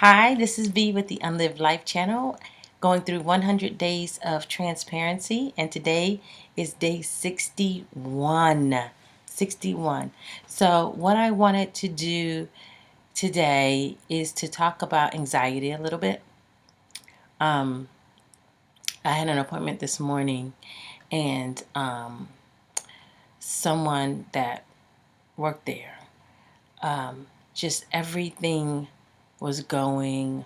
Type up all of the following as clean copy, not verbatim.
Hi, this is V with the UnLIVEd Life channel, going through 100 days of transparency, and today is day 61. 61. So, what I wanted to do today is to talk about anxiety a little bit. I had an appointment this morning, and someone that worked there, just everything was going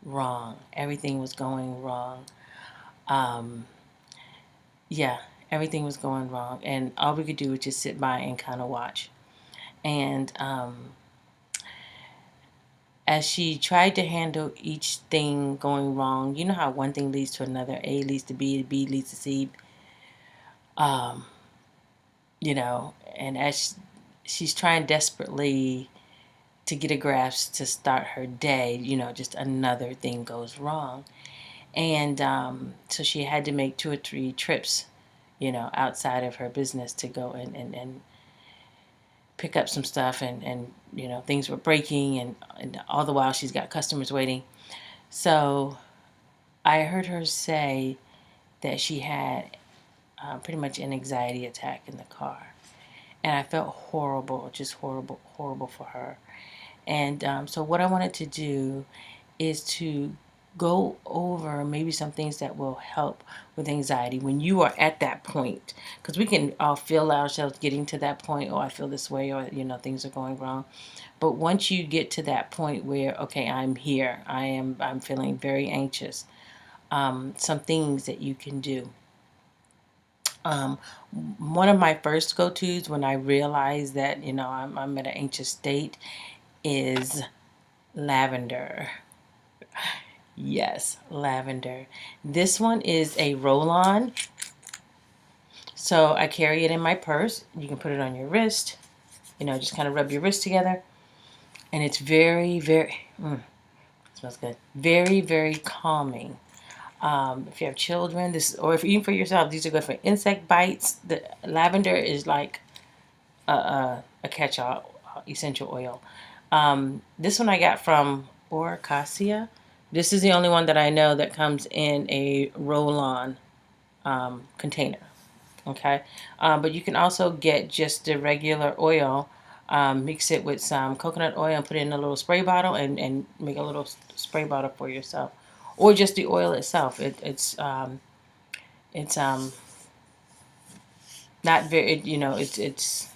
wrong. Everything was going wrong. Yeah, everything was going wrong, and all we could do was just sit by and kind of watch. And as she tried to handle each thing going wrong, you know how one thing leads to another, A leads to B, B leads to C, um, and as she's trying desperately to get a grasp to start her day, just another thing goes wrong. And so she had to make 2 or 3 trips, outside of her business to go and pick up some stuff, and things were breaking, and all the while she's got customers waiting. So I heard her say that she had pretty much an anxiety attack in the car. And I felt horrible, just horrible, horrible for her. And so what I wanted to do is to go over maybe some things that will help with anxiety when you are at that point, because we can all feel ourselves getting to that point. Oh, I feel this way, or things are going wrong. But once you get to that point where, okay, I'm here, I'm feeling very anxious, some things that you can do. um, One of my first go-tos when I realize that I'm at an anxious state is lavender. Yes, lavender. This one is a roll-on. So I carry it in my purse. You can put it on your wrist. Just kind of rub your wrist together. And it's very, very, it smells good. Very, very calming. If you have children, or if even for yourself, these are good for insect bites. The lavender is like a catch-all essential oil. This one I got from Oracacia. This is the only one that I know that comes in a roll-on container. Okay, but you can also get just the regular oil, mix it with some coconut oil and put it in a little spray bottle, and make a little spray bottle for yourself, or just the oil itself. It's not very, it's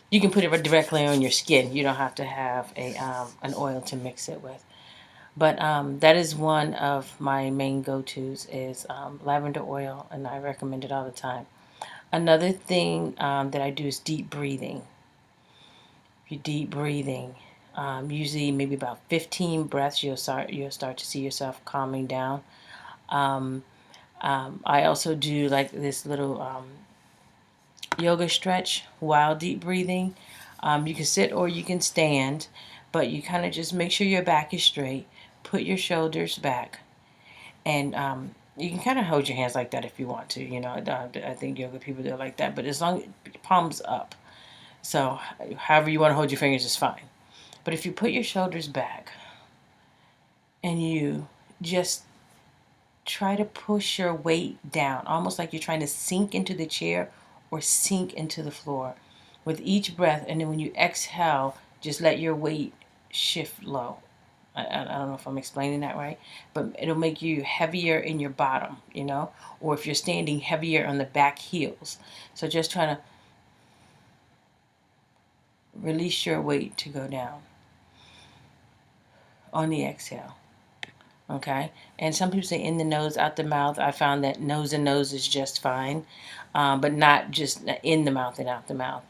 you can put it directly on your skin. You don't have to have an oil to mix it with. But that is one of my main go-tos is lavender oil, and I recommend it all the time. Another thing that I do is deep breathing. If you're deep breathing, usually maybe about 15 breaths, you'll start to see yourself calming down. I also do like this little yoga stretch while deep breathing. You can sit or you can stand, but you kind of just make sure your back is straight. Put your shoulders back, and you can kind of hold your hands like that if you want to. I think yoga people do it like that, but as long as palms up. So however you want to hold your fingers is fine. But if you put your shoulders back and you just try to push your weight down, almost like you're trying to sink into the chair or sink into the floor with each breath. And then when you exhale, just let your weight shift low. I don't know if I'm explaining that right, but it'll make you heavier in your bottom, or if you're standing, heavier on the back heels. So just trying to release your weight to go down on the exhale. Okay, and some people say in the nose, out the mouth. I found that nose and nose is just fine, but not just in the mouth and out the mouth,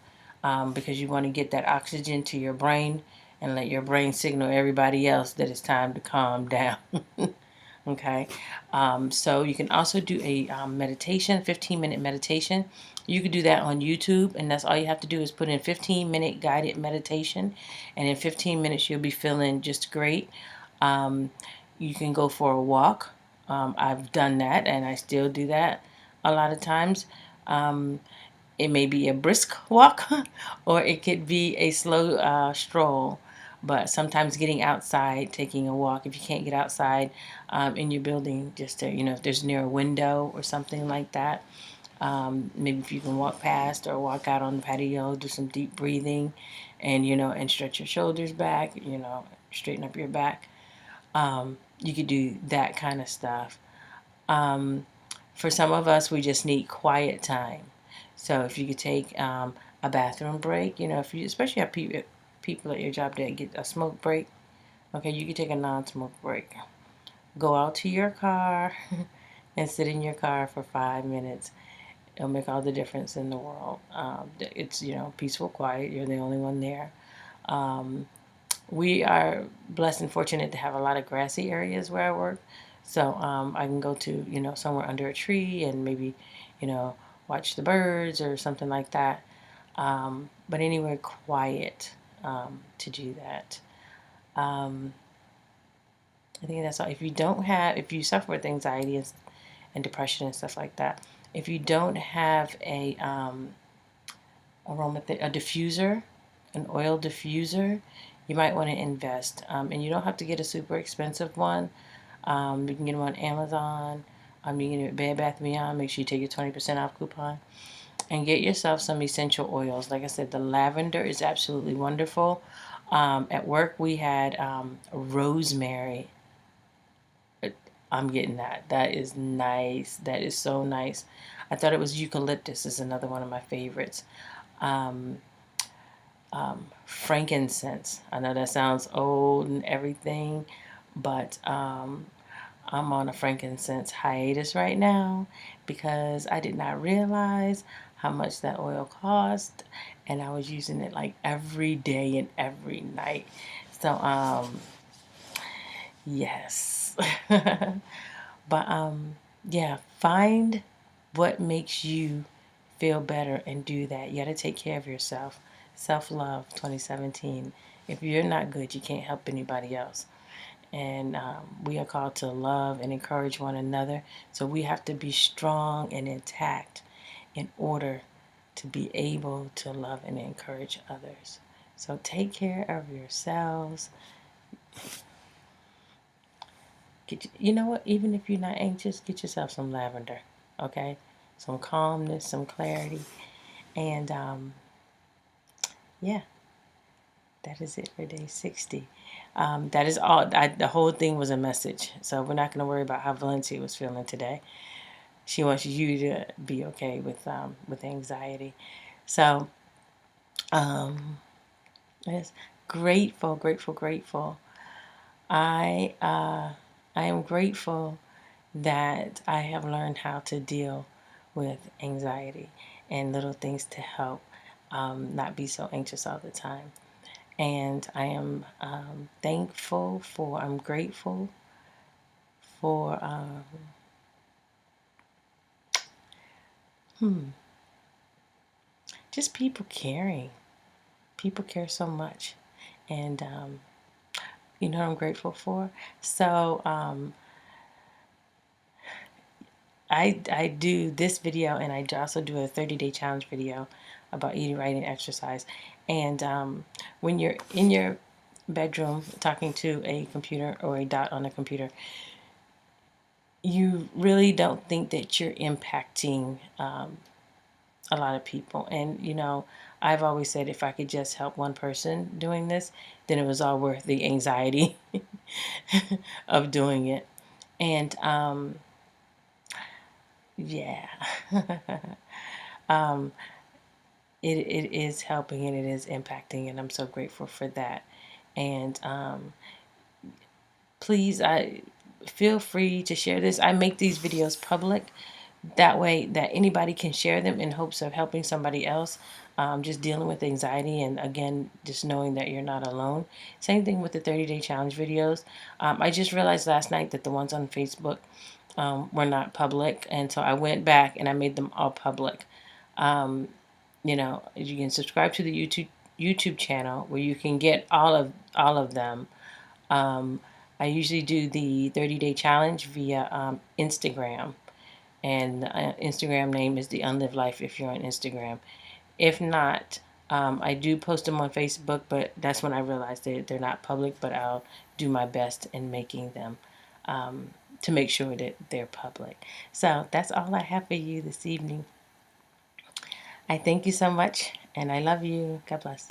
because you want to get that oxygen to your brain and let your brain signal everybody else that it's time to calm down. Okay, so you can also do a meditation, 15-minute meditation. You could do that on YouTube, and that's all you have to do is put in 15-minute guided meditation, and in 15 minutes you'll be feeling just great. You can go for a walk. I've done that, and I still do that a lot of times. It may be a brisk walk, or it could be a slow stroll. But sometimes getting outside, taking a walk, if you can't get outside in your building, just to, if there's near a window or something like that, maybe if you can walk past or walk out on the patio, do some deep breathing, and stretch your shoulders back, straighten up your back. You could do that kind of stuff. For some of us, we just need quiet time. So if you could take a bathroom break, if you especially have people at your job that get a smoke break, okay, you could take a non-smoke break. Go out to your car and sit in your car for 5 minutes. It'll make all the difference in the world. It's, peaceful, quiet. You're the only one there. We are blessed and fortunate to have a lot of grassy areas where I work. So I can go to, somewhere under a tree and maybe, watch the birds or something like that. But anywhere quiet to do that. I think that's all. If you suffer with anxiety and depression and stuff like that, if you don't have a diffuser, an oil diffuser, you might want to invest. And you don't have to get a super expensive one. You can get them on Amazon. You can get it at Bed Bath & Beyond. Make sure you take your 20% off coupon. And get yourself some essential oils. Like I said, the lavender is absolutely wonderful. At work, we had rosemary. I'm getting that. That is nice. That is so nice. I thought it was eucalyptus is another one of my favorites. Frankincense. I know that sounds old and everything, but I'm on a frankincense hiatus right now because I did not realize how much that oil cost, and I was using it like every day and every night. So yes. But yeah, find what makes you feel better and do that. You got to take care of yourself. Self-love 2017. If you're not good, you can't help anybody else. And we are called to love and encourage one another. So we have to be strong and intact in order to be able to love and encourage others. So take care of yourselves. You know what? Even if you're not anxious, get yourself some lavender, okay? Some calmness, some clarity. And yeah, that is it for day 60. That is all. The whole thing was a message. So we're not going to worry about how Valencia was feeling today. She wants you to be okay with anxiety. So yes, grateful, grateful, grateful. I am grateful that I have learned how to deal with anxiety and little things to help not be so anxious all the time. And I am I'm grateful for, just people caring. People care so much. And you know what I'm grateful for? So I do this video, and I also do a 30-day challenge video about eating right and exercise. And when you're in your bedroom talking to a computer or a dot on a computer, you really don't think that you're impacting a lot of people. And I've always said if I could just help one person doing this, then it was all worth the anxiety of doing it. And yeah. It is helping and it is impacting, and I'm so grateful for that. And please, I feel free to share this. I make these videos public. That way that anybody can share them in hopes of helping somebody else just dealing with anxiety, and again, just knowing that you're not alone. Same thing with the 30-day challenge videos. I just realized last night that the ones on Facebook were not public, and so I went back and I made them all public. You can subscribe to the YouTube channel where you can get all of them. I usually do the 30-day challenge via Instagram, and the Instagram name is the UnLIVEd Life if you're on Instagram. If not, I do post them on Facebook, but that's when I realized they're not public, but I'll do my best in making them to make sure that they're public. So that's all I have for you this evening. I thank you so much, and I love you. God bless.